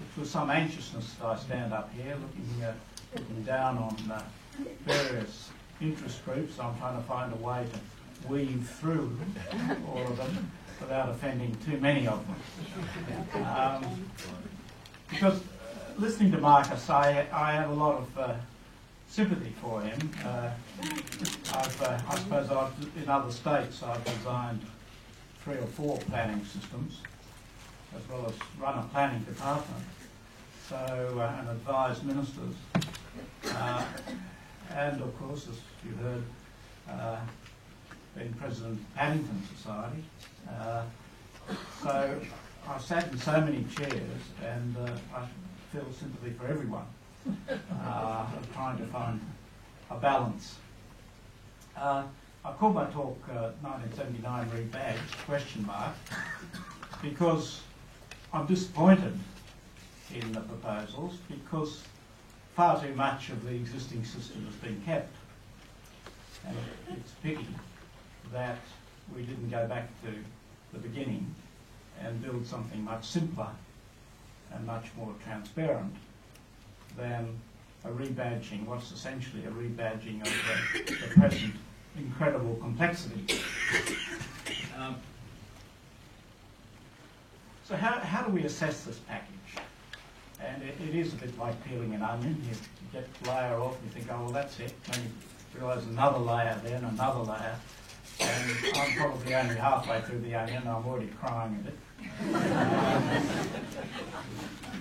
It's with some anxiousness that I stand up here looking down on various interest groups. I'm trying to find a way to weave through all of them without offending too many of them. Because listening to Marcus, I have a lot of sympathy for him. I suppose in other states I've designed 3 or 4 planning systems, as well as run a planning department, and advise ministers. And of course, as you heard, been president of Paddington Society. So I've sat in so many chairs, and I feel sympathy for everyone. I'm trying to find a balance. I called my talk 1979 rebadged, ? Because I'm disappointed in the proposals, because far too much of the existing system has been kept. And it's a pity that we didn't go back to the beginning and build something much simpler and much more transparent than a rebadging, what's essentially a rebadging of the present incredible complexity. So how do we assess this package? And it is a bit like peeling an onion. You get the layer off, you think, oh, well, that's it. Then you realise another layer, then another layer. And I'm probably only halfway through the onion, I'm already crying at it.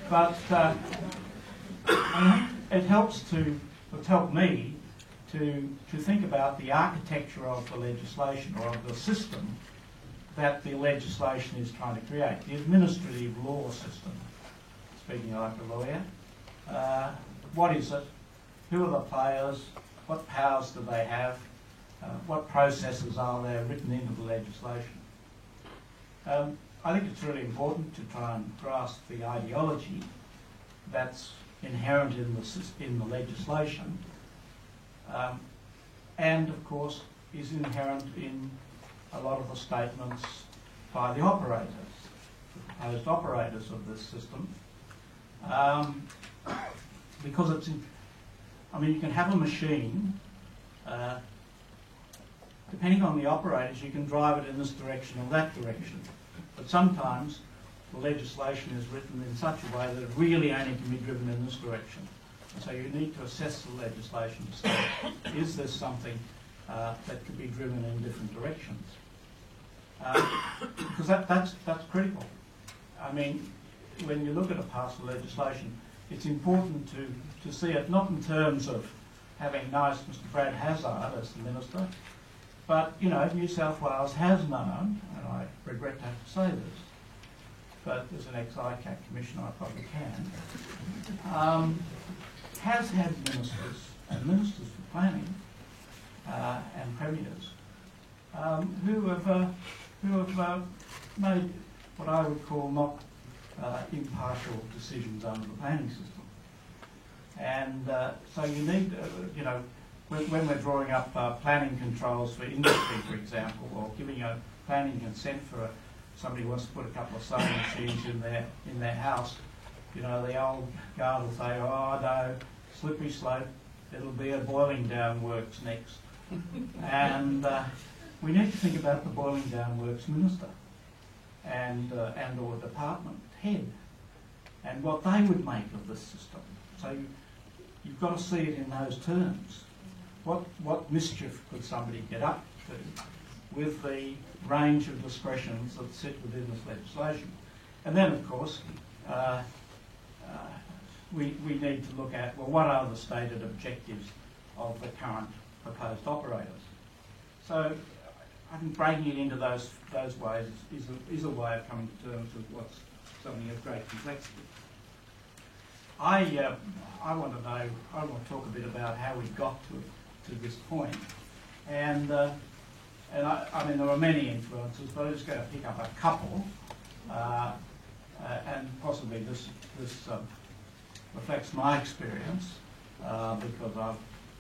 But it helps it's helped me to think about the architecture of the legislation, or of the system that the legislation is trying to create, the administrative law system, speaking like a lawyer. What is it? Who are the players? What powers do they have? What processes are there written into the legislation? I think it's really important to try and grasp the ideology that's inherent in the legislation, and of course is inherent in a lot of the statements by the operators, the proposed operators of this system, because you can have a machine, depending on the operators, you can drive it in this direction or that direction, but sometimes the legislation is written in such a way that it really only can be driven in this direction. So you need to assess the legislation to say, is this something that could be driven in different directions? Because that's critical. I mean, when you look at a piece of legislation, it's important to see it not in terms of having nice Mr. Brad Hazzard as the minister, but, you know, New South Wales has known, and I regret to have to say this, but as an ex-ICAC commissioner I probably can, has had ministers and ministers for planning and premiers who have made what I would call not impartial decisions under the planning system. And so you need, when we're drawing up planning controls for industry, for example, or giving a planning consent for somebody who wants to put a couple of sewing machines in their house, you know, the old guard will say, oh no, slippery slope, it'll be a boiling down works next. And we need to think about the boiling down works minister and or department head and what they would make of this system. So you've got to see it in those terms. What mischief could somebody get up to with the range of discretions that sit within this legislation? And then, of course, we need to look at, well, what are the stated objectives of the current proposed operators? So I think breaking it into those ways is a way of coming to terms with what's something of great complexity. I want to talk a bit about how we got to this point. And I mean, there are many influences, but I'm just going to pick up a couple, and possibly this reflects my experience, because I've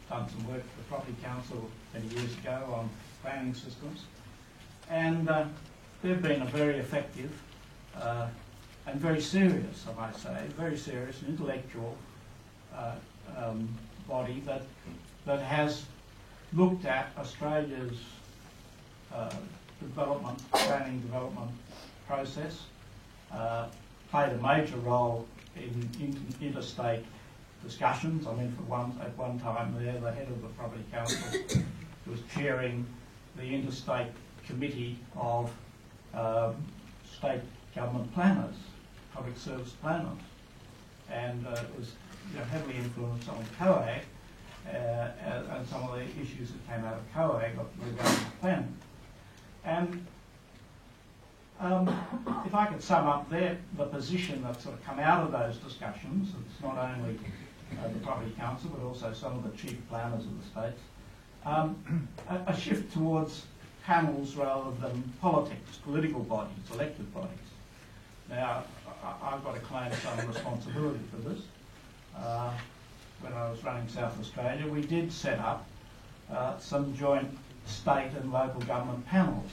done some work for the Property Council many years ago on planning systems, and they've been a very effective and very serious, I might say, very serious and intellectual body that has looked at Australia's planning development process, played a major role in interstate discussions. I mean, at one time there, the head of the Property Council was chairing the interstate committee of state government planners, public service planners, and it was heavily influenced on COAG and some of the issues that came out of COAG regarding planning. And if I could sum up the position that's sort of come out of those discussions, it's not only the Property Council but also some of the chief planners of the states, a shift towards panels rather than politics, political bodies, elected bodies. Now, I've got to claim some responsibility for this. When I was running South Australia, we did set up some joint state and local government panels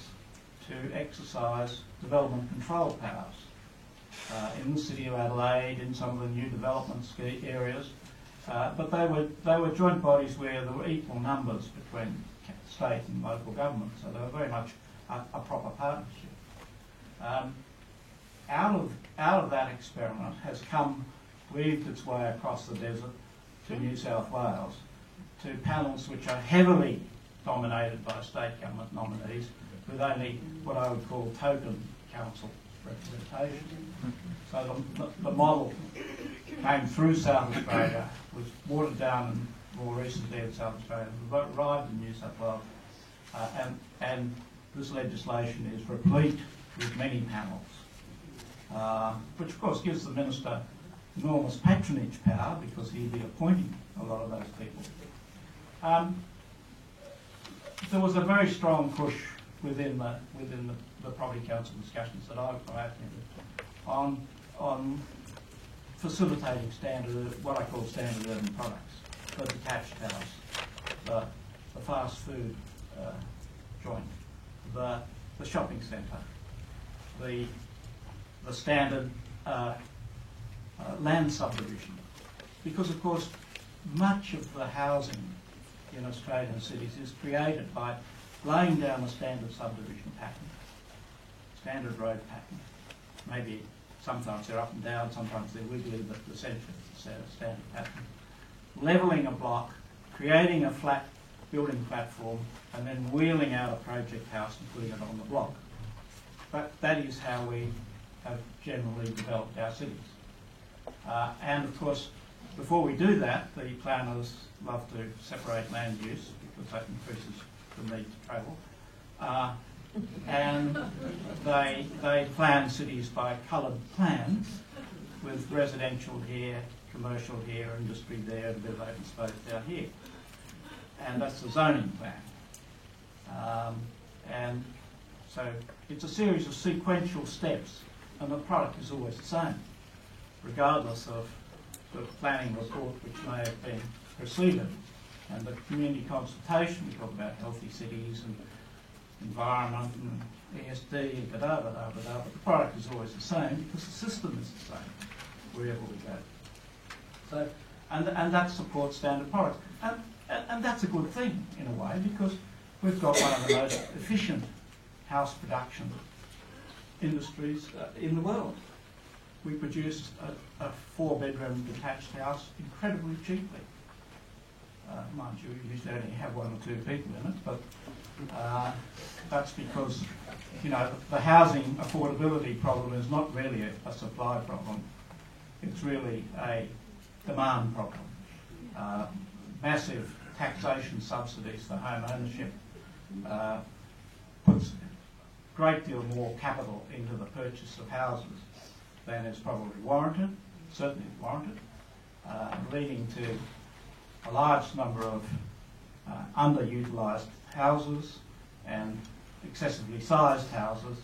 to exercise development control powers in the City of Adelaide, in some of the new development areas, but they were joint bodies where there were equal numbers between state and local government, so they were very much a proper partnership. Out of that experiment has weaved its way across the desert to New South Wales, to panels which are heavily dominated by state government nominees, with only what I would call token council representation. So the model came through South Australia, was watered down and more recently in South Australia, arrived in New South Wales, and this legislation is replete with many panels, which of course gives the Minister enormous patronage power because he'll be appointing a lot of those people. There was a very strong push within the Property Council discussions that I've attended on facilitating what I call standard urban products, the detached house, the fast food joint, the shopping centre, the standard land subdivision, because of course much of the housing in Australian cities is created by laying down a standard subdivision pattern, standard road pattern. Maybe sometimes they're up and down, sometimes they're wiggly, but essentially it's a standard pattern. Levelling a block, creating a flat building platform, and then wheeling out a project house and putting it on the block. But that is how we have generally developed our cities. And of course, before we do that, the planners love to separate land use because that increases the need to travel. And they plan cities by coloured plans with residential here, commercial here, industry there, and a bit of open space down here. And that's the zoning plan. And so it's a series of sequential steps, and the product is always the same, regardless of the planning report which may have been preceded. And the community consultation, we talk about healthy cities and environment and ESD, but the product is always the same because the system is the same wherever we go. So, and that supports standard products. And that's a good thing in a way because we've got one of the most efficient house production industries in the world. We produce a 4-bedroom detached house incredibly cheaply. Mind you, you usually only have 1 or 2 people in it, but that's because, the housing affordability problem is not really a supply problem. It's really a demand problem. Massive taxation subsidies for home ownership puts a great deal more capital into the purchase of houses than is probably warranted, certainly warranted, leading to a large number of underutilised houses and excessively sized houses,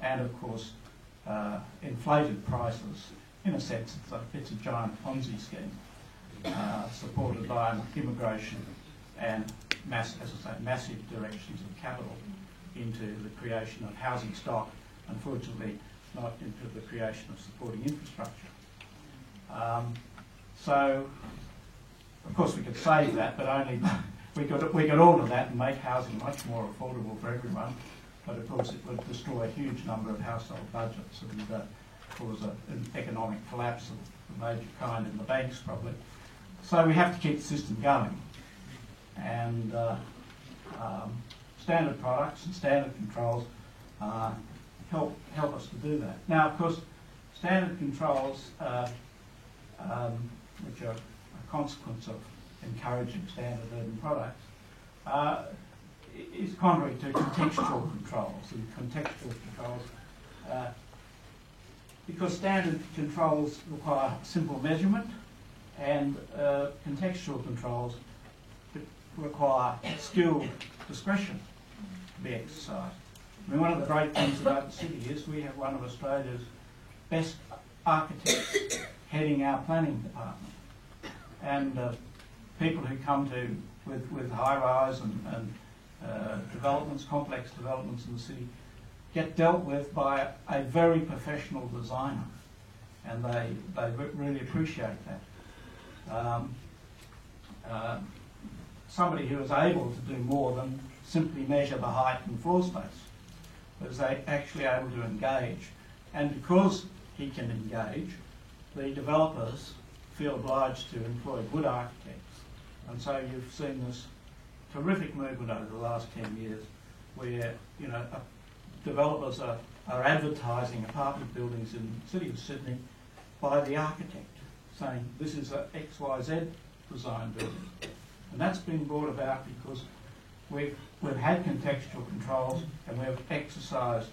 and of course inflated prices. In a sense, it's a giant Ponzi scheme supported by immigration and massive directions of capital into the creation of housing stock. Unfortunately, not into the creation of supporting infrastructure. So, of course, we could save that, but only we could alter that and make housing much more affordable for everyone. But of course, it would destroy a huge number of household budgets and cause an economic collapse of a major kind in the banks, probably. So we have to keep the system going, and standard products and standard controls help us to do that. Now, of course, standard controls, which are a consequence of encouraging standard urban products, is contrary to contextual controls. And contextual controls, because standard controls require simple measurement, and contextual controls require skilled discretion to be exercised. I mean, one of the great things about the city is we have one of Australia's best architects heading our planning department, and people who come to with high-rise and developments, complex developments in the city, get dealt with by a very professional designer, and they really appreciate that. Somebody who is able to do more than simply measure the height and floor space, but is actually able to engage. And because he can engage, the developers feel obliged to employ good architects. And so you've seen this terrific movement over the last 10 years where, you know, developers are advertising apartment buildings in the City of Sydney by the architect, saying this is a XYZ design building. And that's been brought about because we've had contextual controls and we've exercised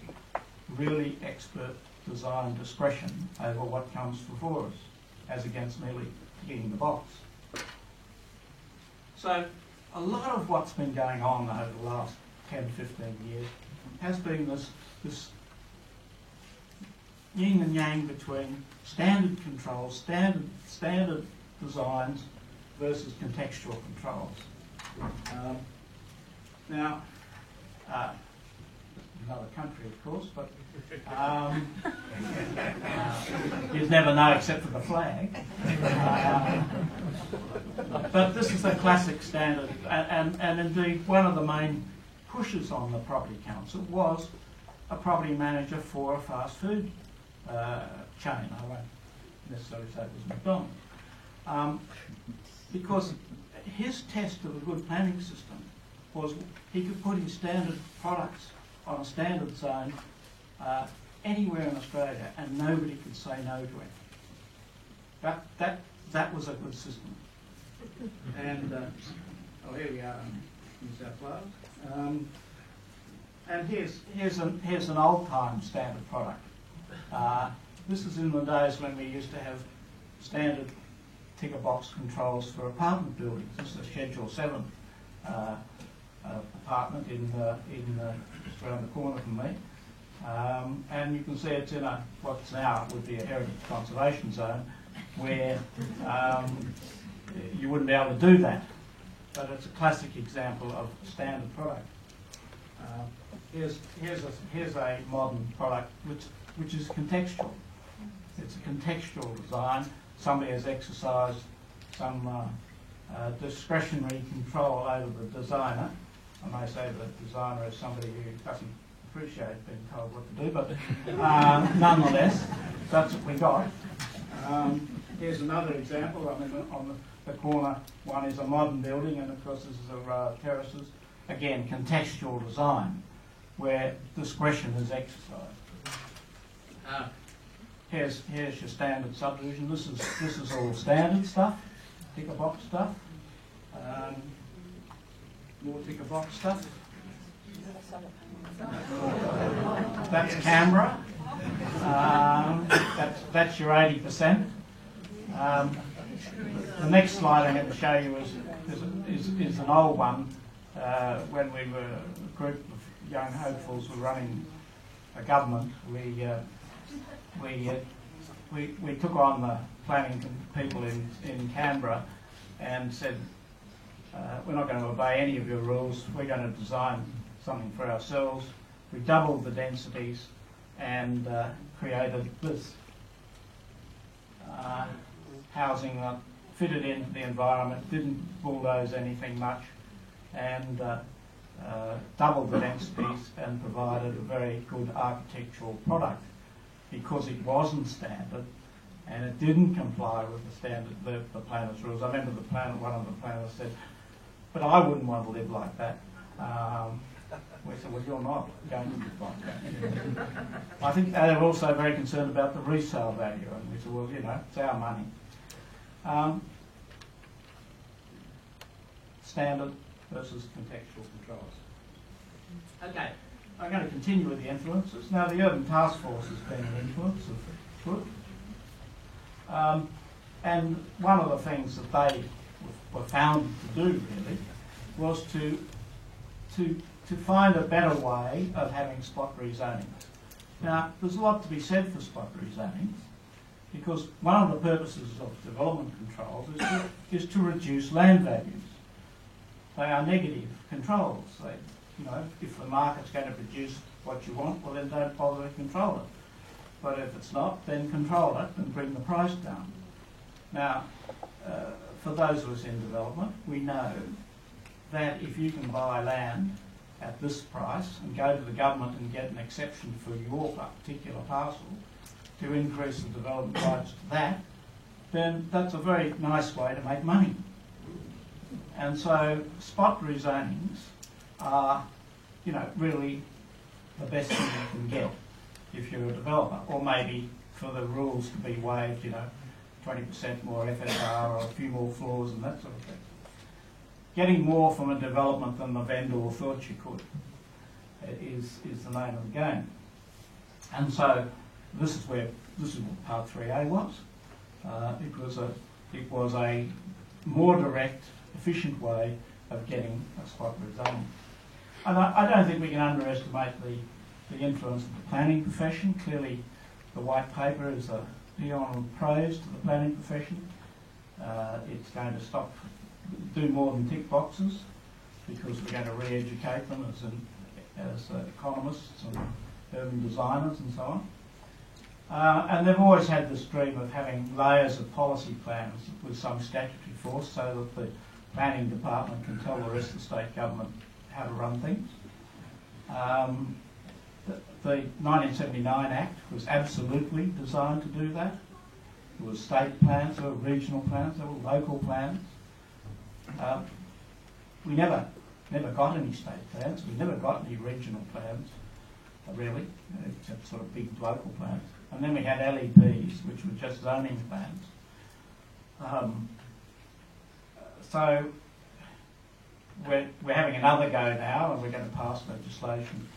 really expert design discretion over what comes before us, as against merely ticking the box. So a lot of what's been going on over the last 10, 15 years has been this yin and yang between standard controls, standard designs versus contextual controls. Now, another country, of course, but you'd never know except for the flag. But this is a classic standard, and indeed one of the main pushes on the Property Council was a property manager for a fast food chain. I won't necessarily say it was McDonald's. Because his test of a good planning system was he could put his standard products on a standard zone anywhere in Australia and nobody could say no to it. That was a good system. And here we are in New South Wales. And here's an old-time standard product. This is in the days when we used to have standard ticker box controls for apartment buildings. This is a Schedule 7 apartment in just around the corner from me. And you can see it's in what's now would be a heritage conservation zone, where you wouldn't be able to do that. But it's a classic example of standard product. Here's a modern product which is contextual. It's a contextual design. Somebody has exercised some discretionary control over the designer. I may say the designer is somebody who doesn't appreciate being told what to do, but nonetheless, that's what we got. Here's another example. I mean, on the corner one is a modern building, and of course this is a row of terraces. Again, contextual design, where discretion is exercised. Here's your standard subdivision. This is all standard stuff, ticker box stuff. More ticker box stuff. That's Canberra. That's your 80%. The next slide I'm going to show you is an old one. When we were a group of young hopefuls were running a government, we took on the planning people in Canberra and said, we're not going to obey any of your rules, we're going to design something for ourselves. We doubled the densities and created this housing that fitted into the environment, didn't bulldoze anything much, and doubled the densities and provided a very good architectural product because it wasn't standard and it didn't comply with the standard, the planner's rules. I remember one of the planners said, "But I wouldn't want to live like that." We said, "Well, you're not going to live like that." I think they were also very concerned about the resale value, and we said, "Well, you know, it's our money." Standard versus contextual controls. Okay, I'm going to continue with the influences. Now, the Urban Task Force has been an influence of good. And one of the things that they were founded to do, really, was to find a better way of having spot rezonings. Now, there's a lot to be said for spot rezonings, because one of the purposes of development controls is to reduce land values. They are negative controls. They, you know, if the market's going to produce what you want, well then don't bother to control it. But if it's not, then control it and bring the price down. Now, for those of us in development, we know that if you can buy land at this price and go to the government and get an exception for your particular parcel to increase the development rights to that, then that's a very nice way to make money. And so spot rezonings are, you know, really the best thing you can get if you're a developer, or maybe for the rules to be waived, you know, 20% more FFR or a few more floors and that sort of thing. Getting more from a development than the vendor thought you could is the name of the game. And so this is what Part 3A was. It was a more direct, efficient way of getting a spot rezoning. And I don't think we can underestimate the influence of the planning profession. Clearly, the white paper is a paean of praise to the planning profession. It's going to do more than tick boxes, because we're going to re-educate them as economists and urban designers and so on. And they've always had this dream of having layers of policy plans with some statutory force, so that the planning department can tell the rest of the state government how to run things. The 1979 Act was absolutely designed to do that. There were state plans, there were regional plans, there were local plans. We never got any state plans, we never got any regional plans, really, except sort of big local plans. And then we had LEPs, which were just zoning plans. So we're having another go now, and we're going to pass legislation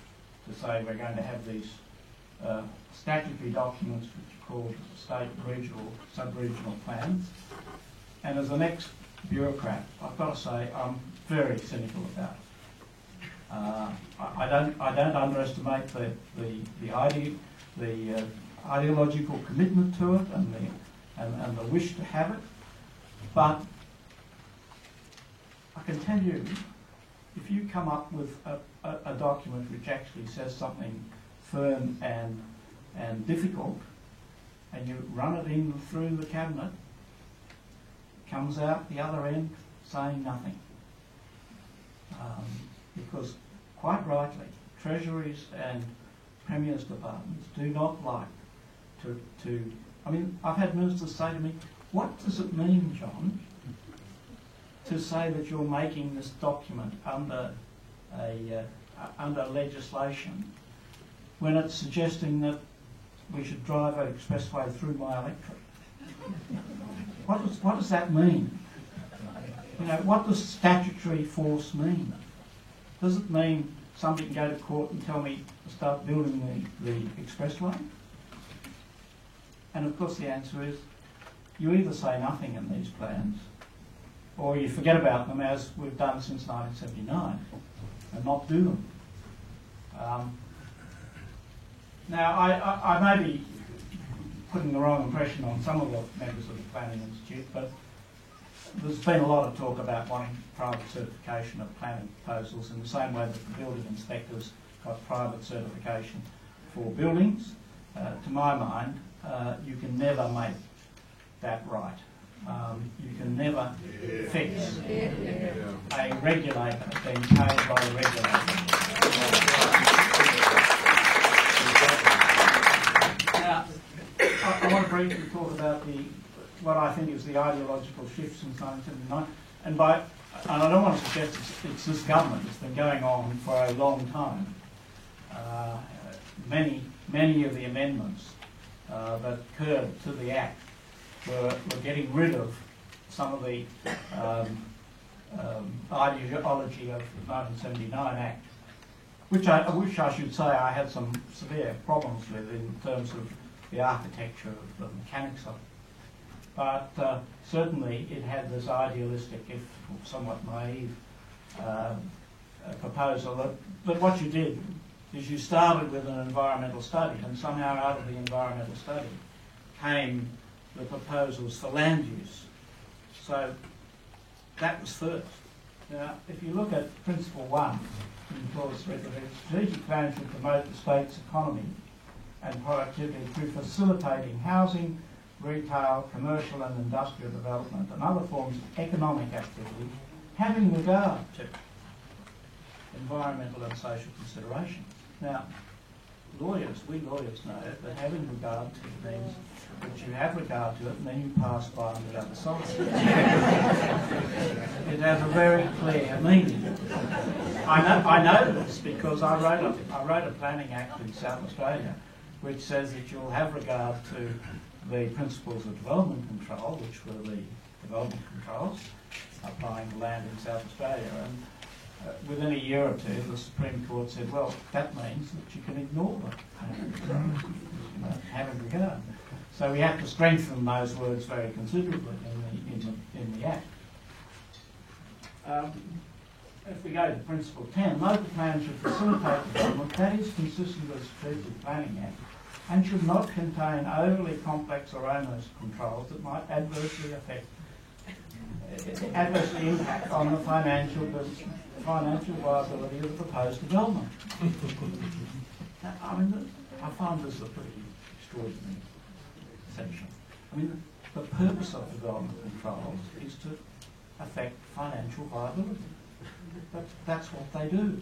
to say we're going to have these statutory documents which are called state, regional, sub-regional plans. And as an ex-bureaucrat, I've got to say I'm very cynical about it. I don't underestimate the ideological commitment to it and the wish to have it, but I can tell you, if you come up with a document which actually says something firm and difficult, and you run it in through the cabinet, it comes out the other end saying nothing. Because, quite rightly, treasuries and premiers' departments do not like to. I mean, I've had ministers say to me, "What does it mean, John, to say that you're making this document under legislation when it's suggesting that we should drive an expressway through my electorate?" What does that mean? You know, what does statutory force mean? Does it mean somebody can go to court and tell me to start building the expressway? And of course the answer is, you either say nothing in these plans, or you forget about them, as we've done since 1979, and not do them. Now, I may be putting the wrong impression on some of the members of the Planning Institute, but there's been a lot of talk about wanting private certification of planning proposals in the same way that the building inspectors got private certification for buildings, to my mind, you can never make that right. You can never fix a regulator being paid by the regulator. Now, I want to briefly talk about what I think is the ideological shift since 1979, and I don't want to suggest it's this government. It's been going on for a long time. Many of the amendments that occurred to the Act were getting rid of some of the ideology of the 1979 Act, which I should say I had some severe problems with in terms of the architecture of the mechanics of it. But certainly it had this idealistic, if somewhat naive, proposal that what you did is you started with an environmental study, and somehow out of the environmental study came the proposals for land use. So that was first. Now, if you look at Principle 1 in Clause 3, the strategic plan should promote the state's economy and productivity through facilitating housing, retail, commercial and industrial development and other forms of economic activity having regard to environmental and social considerations. Now, we lawyers know that having regard to means that you have regard to it and then you pass by on the other side. It has a very clear meaning. I know this because I wrote a planning act in South Australia which says that you'll have regard to the principles of development control, which were the development controls applying to land in South Australia. And within a year or two, the Supreme Court said, well, that means that you can ignore them, having regard. So we have to strengthen those words very considerably in the Act. If we go to Principle 10, local plans should facilitate development that is consistent with the Strategic Planning Act and should not contain overly complex or onerous controls that might adversely impact on the financial viability of the proposed development. I find this a pretty extraordinary section. The purpose of development controls is to affect financial viability. That's what they do.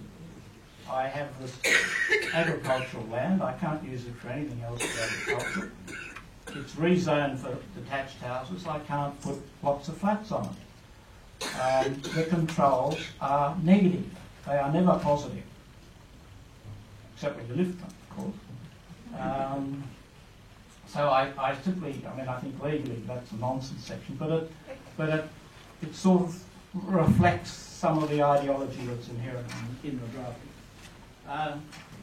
I have this agricultural land. I can't use it for anything else but agriculture. It's rezoned for detached houses. I can't put lots of flats on it. The controls are negative. They are never positive, except when you lift them, of course. So I simply, I think legally that's a nonsense section, but it sort of reflects some of the ideology that's inherent in the drafting.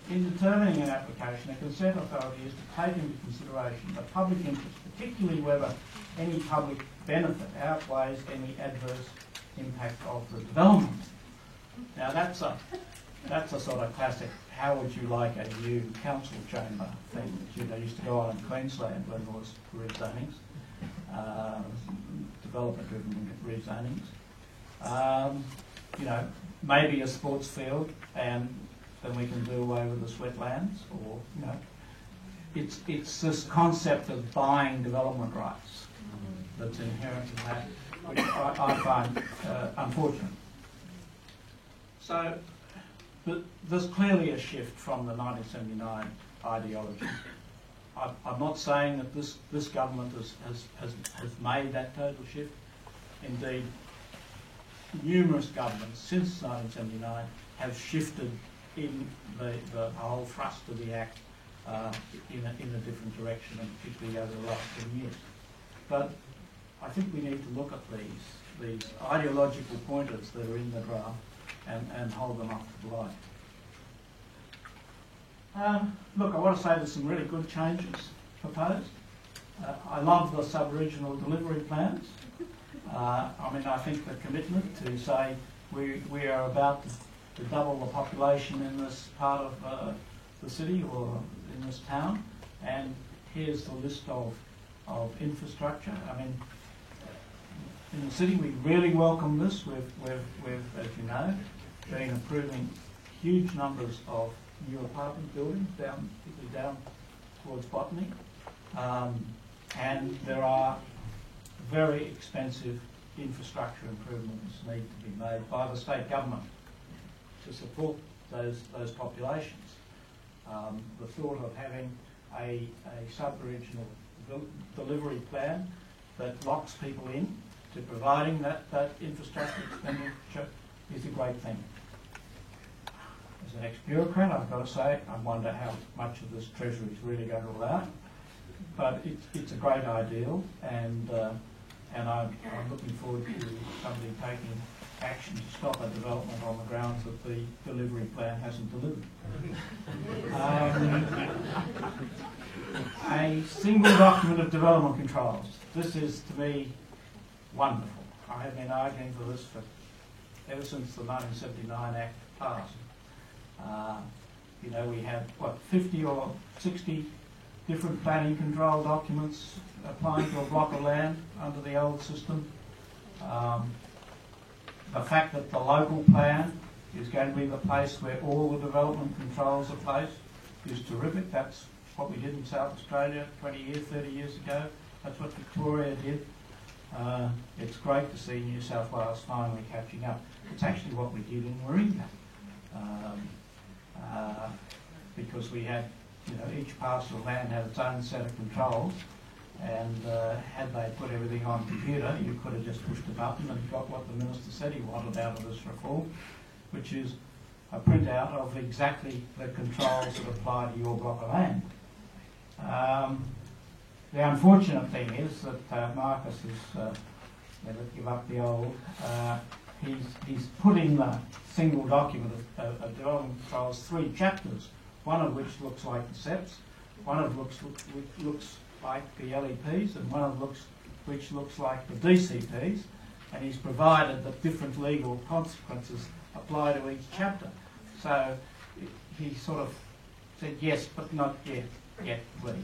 In determining an application, a consent authority is to take into consideration the public interest, particularly whether any public benefit outweighs any adverse impact of the development. Now that's a sort of classic, how would you like a new council chamber thing that used to go on in Queensland when there was rezonings, development-driven rezonings. Maybe a sports field, and then we can do away with the wetlands, or it's this concept of buying development rights that's inherent in that, which I find unfortunate. So there's clearly a shift from the 1979 ideology. I'm not saying that this government has made that total shift. Indeed, numerous governments since 1979 have shifted in the whole thrust of the Act in a different direction, and particularly over the last 10 years. But I think we need to look at these ideological pointers that are in the draft and hold them up to the light. Look, I want to say there's some really good changes proposed. I love the sub-regional delivery plans. I think the commitment to say we are about to double the population in this part of the city or in this town, and here's the list of infrastructure. In the city we really welcome this. We've as you know, been approving huge numbers of new apartment buildings, particularly down towards Botany. And there are very expensive infrastructure improvements need to be made by the state government to support those populations. The thought of having a sub-regional delivery plan that locks people in to providing that infrastructure expenditure is a great thing. As an ex-bureaucrat, I've got to say, I wonder how much of this Treasury is really going to allow. But it's a great ideal, and I'm looking forward to somebody taking action to stop a development on the grounds that the delivery plan hasn't delivered. A single document of development controls. This is, to me, wonderful. I have been arguing for this ever since the 1979 Act passed. We had, 50 or 60 different planning control documents applying to a block of land under the old system. The fact that the local plan is going to be the place where all the development controls are placed is terrific. That's what we did in South Australia 20 years, 30 years ago. That's what Victoria did. It's great to see New South Wales finally catching up. It's actually what we did in Warringah. Because we had, each parcel of land had its own set of controls, and had they put everything on computer, you could have just pushed a button and got what the Minister said he wanted out of this reform, which is a printout of exactly the controls that apply to your block of land. The unfortunate thing is that Marcus has never give up the old. He's put in the single document of development controls 3 chapters, one of which looks like the SEPs, one of which looks like the LEPs, and one of which looks like the DCPs, and he's provided that different legal consequences apply to each chapter. So he sort of said yes, but not yet, please.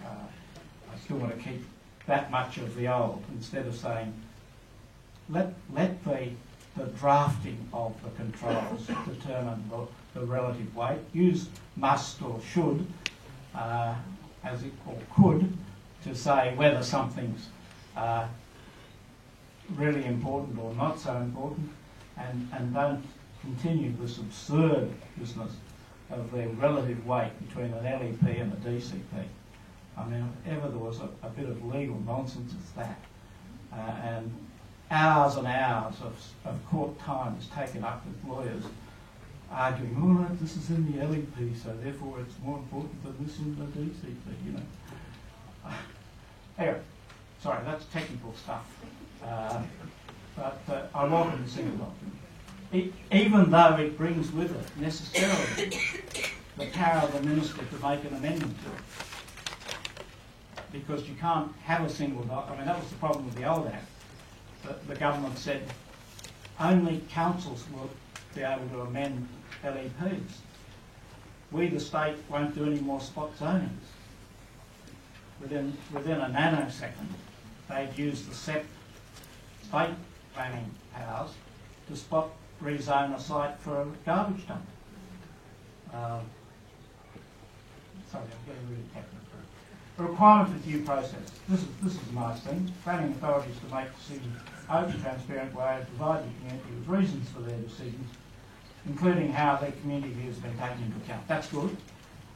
I still want to keep that much of the old, instead of saying let the drafting of the controls determine the relative weight. Use must or should as it, or could, to say whether something's really important or not so important, and don't continue this absurd business of the relative weight between an LEP and a DCP. I mean, if ever there was a bit of legal nonsense, it's that. And hours and hours of court time is taken up with lawyers arguing, all right, this is in the LEP, so therefore it's more important than this in the DCP, Anyway, sorry, that's technical stuff. But I welcome the single document. Even though it brings with it necessarily the power of the Minister to make an amendment to it. Because you can't have a single document. I mean, that was the problem with the old Act. The government said only councils will be able to amend LEPs. We, the state, won't do any more spot zonings. Within a nanosecond, they'd use the state planning powers to spot rezone a site for a garbage dump. Sorry, I'm getting really technical. The requirement for due process. This is a nice thing. Planning authorities to make decisions open, transparent way to provide the community with reasons for their decisions, including how their community views have been taken into account. That's good.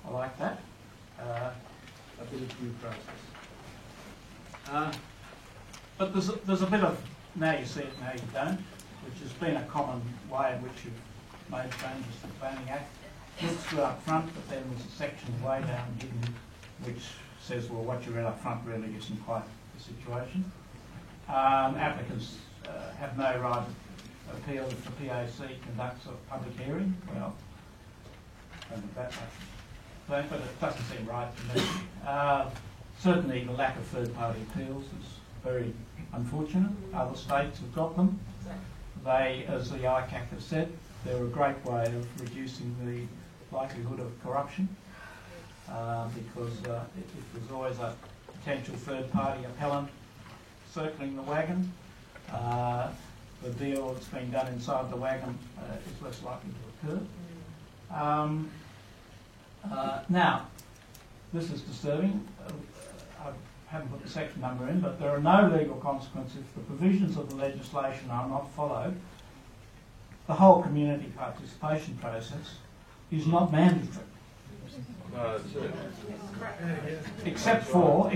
I like that. A bit of due process. But there's a bit of now you see it, now you don't, which has been a common way in which you've made changes to the Planning Act. Looks good up front, but then there's a section way down hidden which says, well, what you read up front really isn't quite the situation. Applicants have no right to appeal if the PAC conducts a public hearing. Well, I don't know that much. But it doesn't seem right to me. Certainly the lack of third-party appeals is very unfortunate. Other states have got them. They, as the ICAC has said, they're a great way of reducing the likelihood of corruption. Because if there's always a potential third-party appellant circling the wagon, the deal that's been done inside the wagon is less likely to occur. Now, this is disturbing. I haven't put the section number in, but there are no legal consequences if the provisions of the legislation are not followed. The whole community participation process is not mandatory. Except for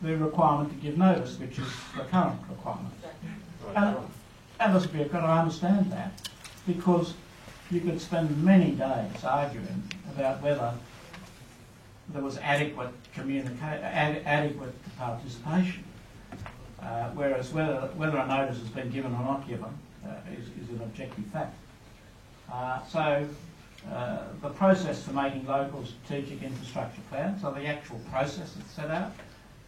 the requirement to give notice, which is the current requirement. And as we've got to understand that, because you could spend many days arguing about whether there was adequate participation, whereas whether a notice has been given or not given is an objective fact. So the process for making local strategic infrastructure plans, so the actual process that's set out,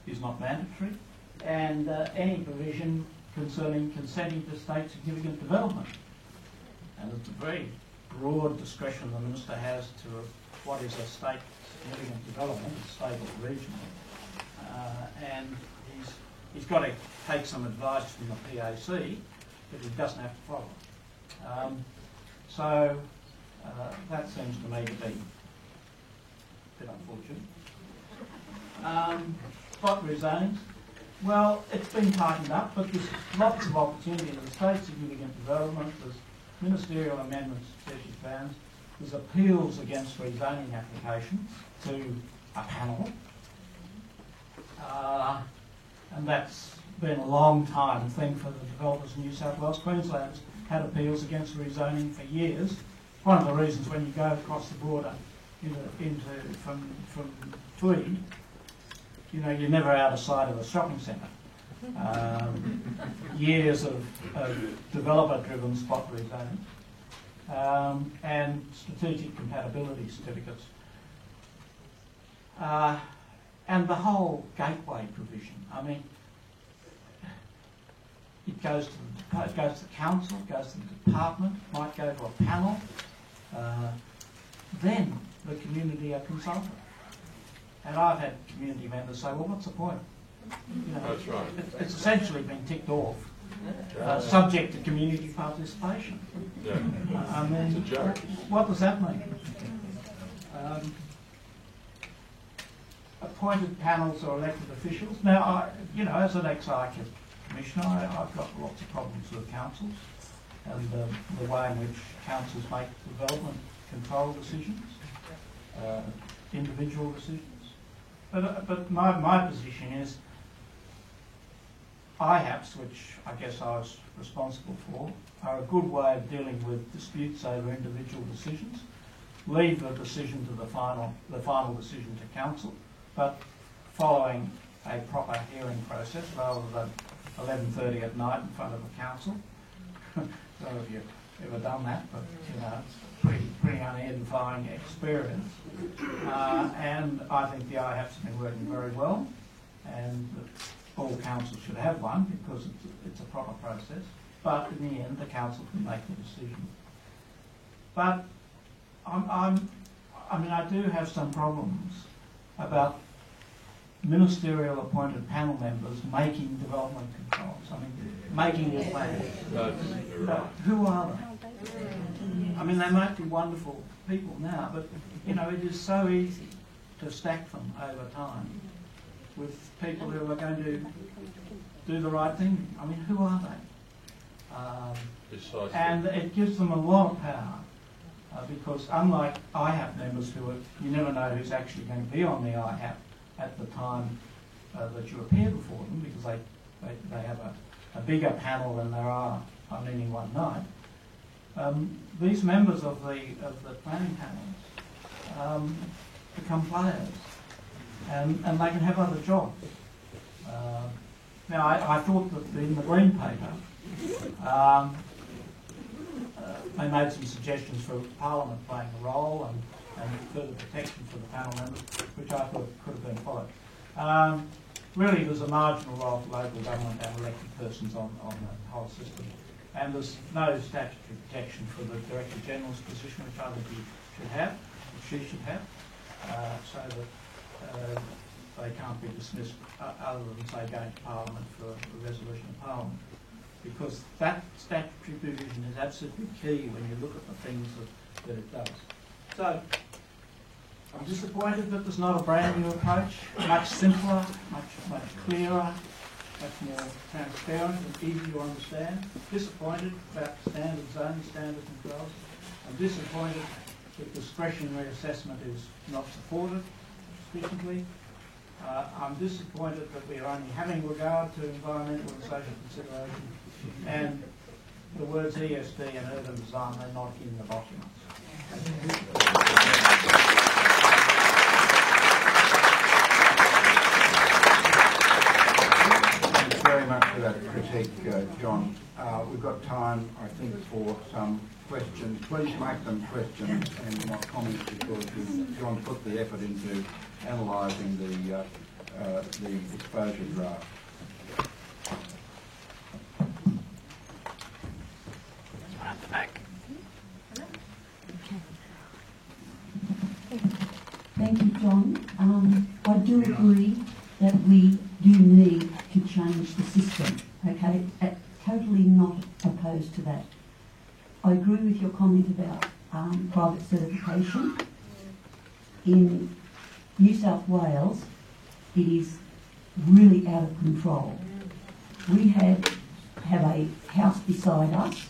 is not mandatory, and any provision concerning consenting to state significant development. And it's a very broad discretion the Minister has to what is a state significant development, state or regional. And he's got to take some advice from the PAC, but he doesn't have to follow. So that seems to me to be a bit unfortunate. Spot rezonings. Well, it's been tightened up, but there's lots of opportunity. There's state significant development, there's ministerial amendments to strategic plans, there's appeals against rezoning applications to a panel, and that's been a long time thing for the developers in New South Wales. Queensland's had appeals against rezoning for years. One of the reasons when you go across the border from Tweed, you know, you're never out of sight of a shopping centre. Years of developer-driven spot rezoning and strategic compatibility certificates. And the whole gateway provision. I mean, it goes to the council, it goes to the department, might go to a panel. Then the community are consulted. And I've had community members say, well, what's the point? You know, that's right. It's essentially been ticked off, subject to community participation. Yeah. I mean, it's a joke. What does that mean? Appointed panels or elected officials. Now, you know, as an ex-ICAP commissioner, I've got lots of problems with councils and the way in which councils make development control decisions, individual decisions. But my position is IHAPs, which I guess I was responsible for, are a good way of dealing with disputes over individual decisions. Leave the decision to the final decision to council, but following a proper hearing process rather than 11:30 at night in front of the council. I don't know if you've ever done that, but you know, it's pretty unedifying experience. And I think the IHAPs have been working very well, and all councils should have one because it's a proper process. But in the end, the council can make the decision. But I mean, I do have some problems about ministerial appointed panel members making development controls. I mean, making the plans. Who are they? I mean, they might be wonderful people now, but you know, it is so easy to stack them over time with people who are going to do the right thing. I mean, who are they? And it gives them a lot of power because unlike IHAP members who are, you never know who's actually going to be on the IHAP at the time that you appear before them because they have a bigger panel than there are on any one night. These members of the planning panels become players and they can have other jobs. Now I thought that in the Green Paper they made some suggestions for Parliament playing a role and further protection for the panel members, which I thought could have been followed. Really, there's a marginal role for local government and elected persons on the whole system. And there's no statutory protection for the Director General's position, which I think he should have, or she should have, so that they can't be dismissed other than, say, going to Parliament for a resolution of Parliament. Because that statutory provision is absolutely key when you look at the things that that it does. So, I'm disappointed that there's not a brand new approach, much simpler, much clearer, much more transparent and easy to understand. Disappointed about standard zoning, standard controls. I'm disappointed that discretionary assessment is not supported sufficiently. I'm disappointed that we are only having regard to environmental and social consideration, and the words ESD and urban design are not in the documents. Thanks very much for that critique, John. We've got time, I think, for some questions. Please make them questions and not comments, because John put the effort into analysing the exposure draft. At the back. Thank you, John. I do agree that we do need to change the system, okay? Totally not opposed to that. I agree with your comment about private certification. In New South Wales, it is really out of control. We have a house beside us,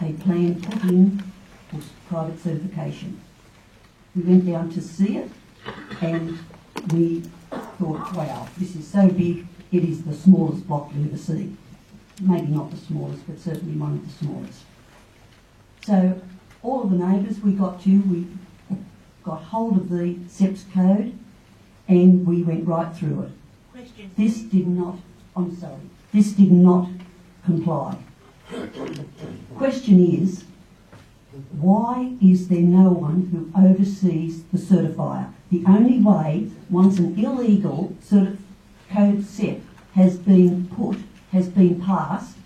a plan put in for private certification. We went down to see it, and we thought, wow, this is so big, it is the smallest block you'll ever see. Maybe not the smallest, but certainly one of the smallest. So all of the neighbours we got got hold of the SEPS code, and we went right through it. This did not comply. Question is, why is there no one who oversees the certifier? The only way, once an illegal code set has been passed,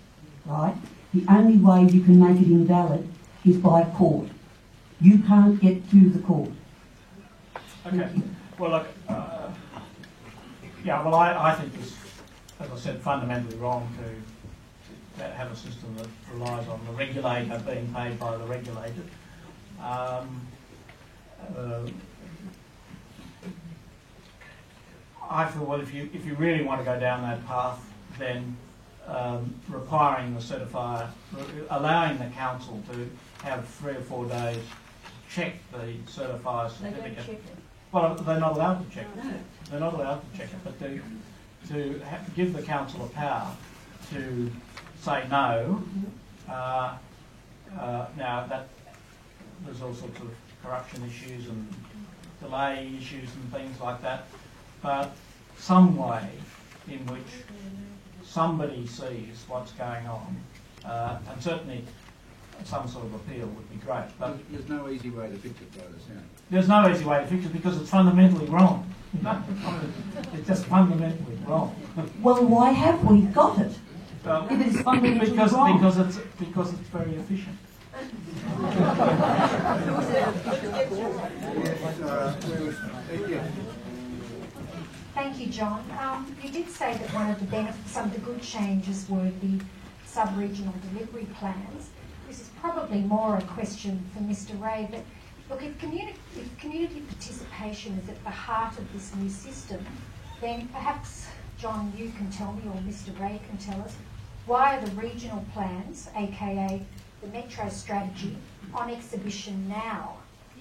right, the only way you can make it invalid is by a court. You can't get to the court. Okay. Well, look, I think it's, as I said, fundamentally wrong to have a system that relies on the regulator being paid by the regulated. I feel, well, if you really want to go down that path, then requiring the certifier, allowing the council to have 3 or 4 days check the certifier's certificate. They don't check it. Well, they're not allowed to check it. No. They're not allowed to check it, but to give the council a power to say no. Now that there's all sorts of corruption issues and delay issues and things like that, but some way in which somebody sees what's going on, and certainly some sort of appeal would be great. But there's no easy way to fix it, by the sound. There's no easy way to fix it because it's fundamentally wrong. It's just fundamentally wrong. Well, why have we got it? If it is fundamentally wrong. Because it's very efficient. Thank you, John. You did say that one of the benefits, some of the good changes were the sub-regional delivery plans. This is probably more a question for Mr. Ray, but look, if community participation is at the heart of this new system, then perhaps, John, you can tell me, or Mr. Ray can tell us, why are the regional plans, aka the Metro strategy, on exhibition now?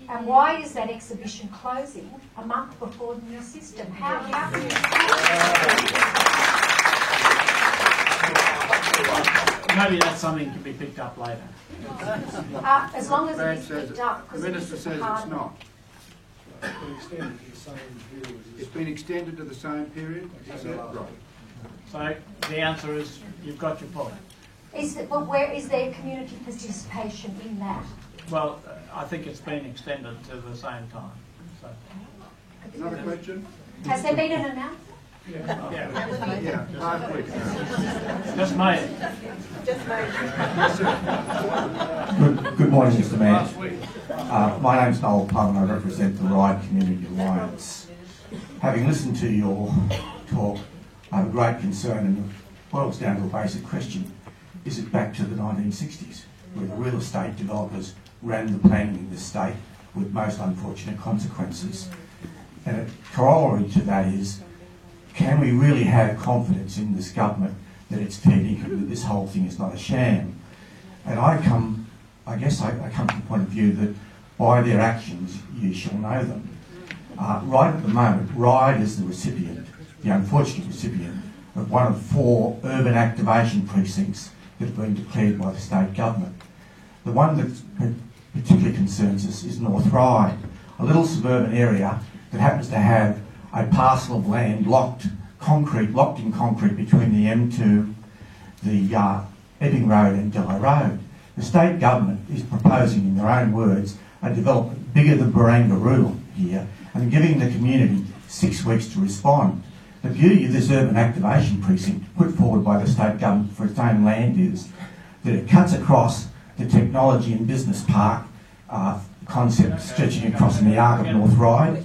And why is that exhibition closing a month before the new system? How can Maybe that's something to be picked up later. as long as it is picked up. The Minister says it's not. It's been extended to the same period? Is that right? So the answer is you've got your point. But where is there community participation in that? Well, I think it's been extended to the same time. So. Another question? Has there been an announcement? Yeah, 5 weeks. Just made. Good morning, Mr. Mant. My name's Noel Plum and I represent the Ryde Community Alliance. Having listened to your talk, I have a great concern, and it boils down to a basic question. Is it back to the 1960s, where the real estate developers ran the planning in this state with most unfortunate consequences. And a corollary to that is, can we really have confidence in this government that it's fair income, that this whole thing is not a sham? And I come to the point of view that by their actions you shall know them. Right at the moment, Ryde is the recipient, the unfortunate recipient, of one of 4 urban activation precincts that have been declared by the state government. The one that particularly concerns us is North Ryde, a little suburban area that happens to have a parcel of land locked in concrete between the M2, the Epping Road and Dello Road. The state government is proposing, in their own words, a development bigger than Barangaroo here, and giving the community 6 weeks to respond. The beauty of this urban activation precinct put forward by the state government for its own land is that it cuts across the technology and business park concept stretching across in the arc of North Ryde.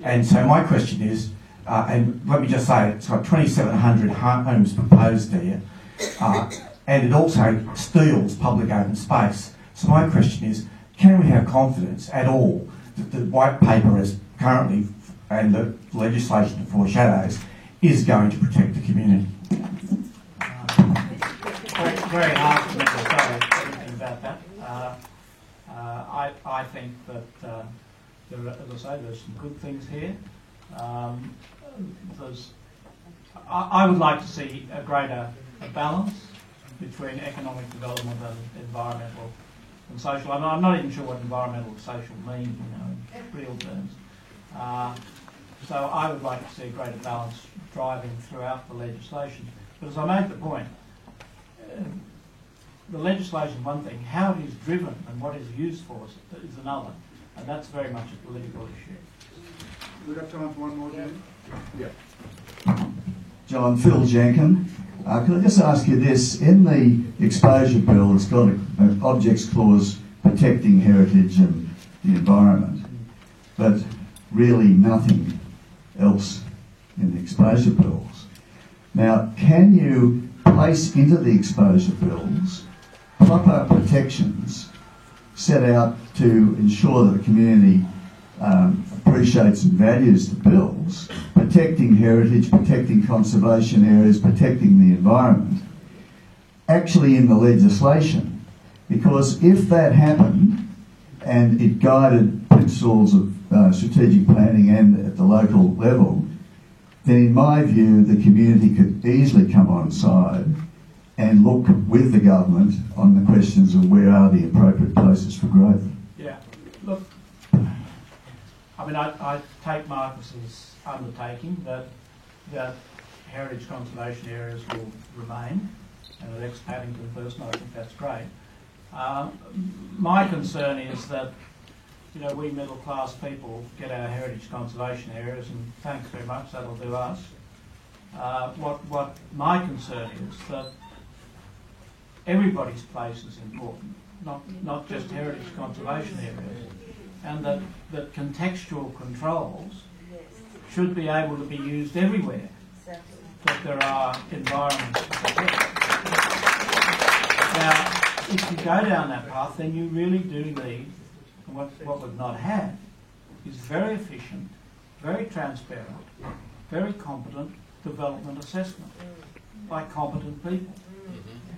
And so my question is, and let me just say, it's got 2,700 homes proposed there, and it also steals public open space. So my question is, can we have confidence at all that the white paper as currently, and the legislation it foreshadows, is going to protect the community? Very hard for me to say anything about that. I think that as I say, there's some good things here. I would like to see a greater balance between economic development and environmental and social. I'm not even sure what environmental and social mean, in real terms. So I would like to see a greater balance driving throughout the legislation. But as I made the point, the legislation is one thing, how it is driven and what it is used for is another, and that's very much a political issue. We've got time for one more, Jim? Yeah. John, Phil Jenkin. Could I just ask you this? In the exposure bill, it's got an objects clause protecting heritage and the environment, but really nothing else in the exposure bills. Now, can you place into the exposure bills proper protections set out to ensure that the community appreciates and values the bills, protecting heritage, protecting conservation areas, protecting the environment, actually in the legislation? Because if that happened and it guided principles of strategic planning and at the local level, then in my view the community could easily come on side and look with the government on the questions of where are the appropriate places for growth. Yeah, look, I mean, I take Marcus's undertaking that heritage conservation areas will remain, and an ex-Paddington person, I think that's great. My concern is that, we middle-class people get our heritage conservation areas, and thanks very much, that'll do us. What my concern is that everybody's place is important, not just heritage conservation areas, and that contextual controls should be able to be used everywhere that there are environments to protect. Now, if you go down that path, then you really do need, and what we've not had, is very efficient, very transparent, very competent development assessment by competent people.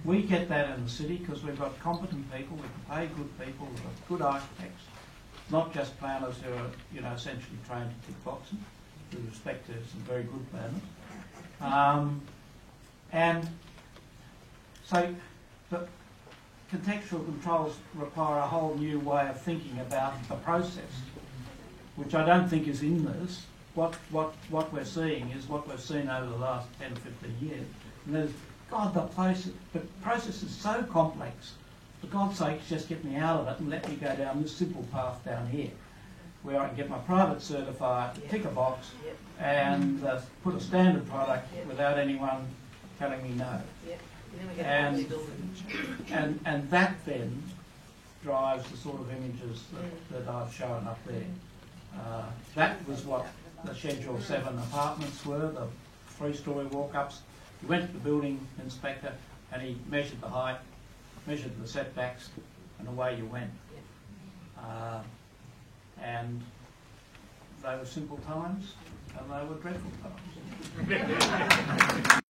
We get that in the city because we've got competent people, we can pay good people, we've got good architects, not just planners who are, essentially trained to tick boxes, with respect to some very good planners. And so the contextual controls require a whole new way of thinking about the process, which I don't think is in this. What we're seeing is what we've seen over the last 10 or 15 years. And there's, God, the process is so complex. For God's sake, just get me out of it and let me go down this simple path down here, where I can get my private certifier, tick a box, and put a standard product without anyone telling me no. And that then drives the sort of images that I've shown up there. That was what the Schedule 7 apartments were, the 3-storey walk-ups. He went to the building inspector and he measured the height, measured the setbacks, and away you went. And they were simple times, and they were dreadful times.